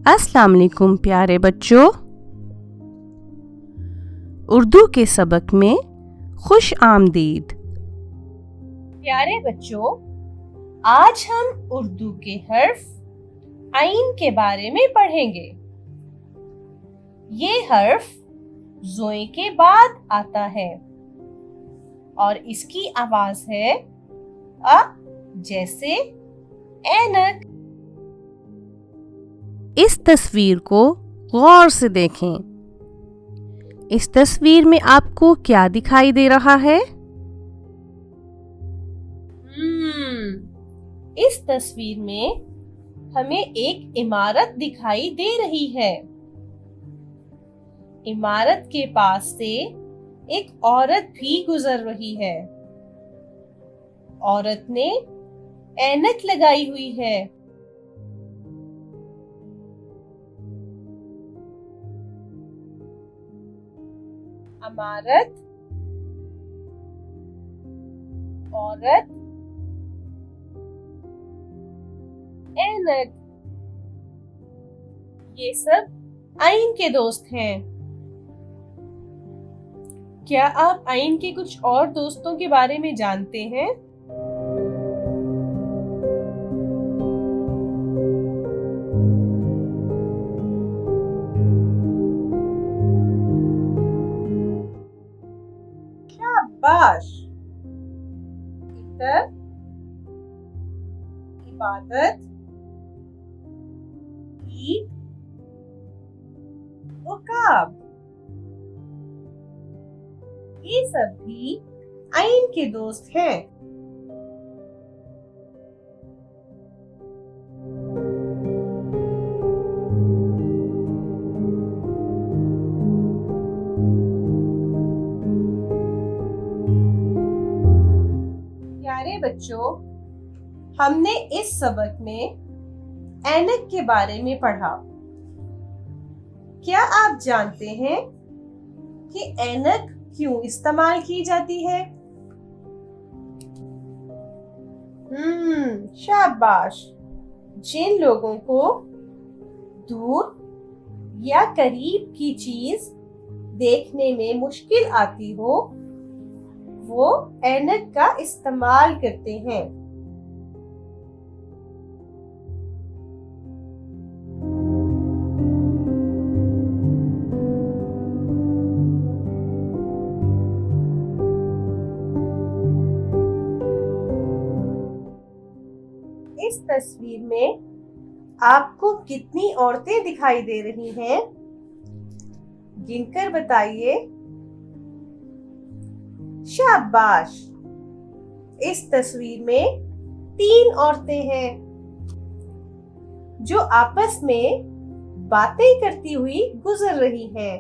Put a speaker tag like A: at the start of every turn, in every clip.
A: अस्सलाम वालेकुम प्यारे बच्चों। उर्दू के सबक में खुश आमदीद।
B: प्यारे बच्चों, आज हम उर्दू के हर्फ आइन के बारे में पढ़ेंगे। ये हर्फ ज़ोए के बाद आता है और इसकी आवाज है अ, जैसे ऐनक।
A: इस तस्वीर को गौर से देखें। इस तस्वीर में आपको क्या दिखाई दे रहा है?
B: इस तस्वीर में हमें एक इमारत दिखाई दे रही है। इमारत के पास से एक औरत भी गुजर रही है। औरत ने ऐनक लगाई हुई है। इमारत, औरत, ऐनक, ये सब आइन के दोस्त हैं। क्या आप आइन के कुछ और दोस्तों के बारे में जानते हैं? शाबाश। इतर, इबादत, ईद, उकाब, ये सब भी आइन के दोस्त हैं। प्यारे बच्चों, हमने इस सबक में ऐनक के बारे में पढ़ा। क्या आप जानते हैं कि ऐनक क्यों इस्तेमाल की जाती है? शाबाश। जिन लोगों को दूर या करीब की चीज देखने में मुश्किल आती हो, वो ऐनक का इस्तेमाल करते हैं। इस तस्वीर में आपको कितनी औरतें दिखाई दे रही हैं? गिनकर बताइए। शाबाश। इस तस्वीर में 3 औरतें हैं जो आपस में बातें करती हुई गुजर रही हैं।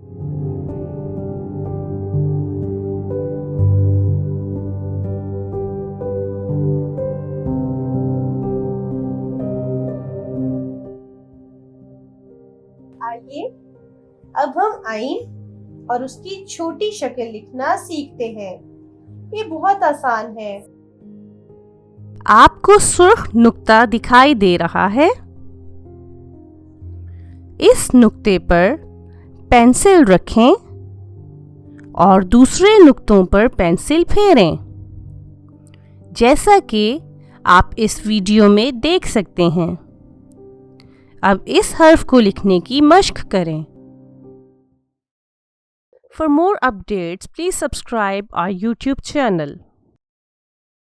B: आइए अब हम आइन और उसकी छोटी शक्ल लिखना सीखते हैं। ये बहुत आसान है।
A: आपको सुर्ख नुक्ता दिखाई दे रहा है। इस नुक्ते पर पेंसिल रखें और दूसरे नुक्तों पर पेंसिल फेरें, जैसा कि आप इस वीडियो में देख सकते हैं। अब इस हर्फ को लिखने की मश्क करें। For more updates, please subscribe our YouTube channel.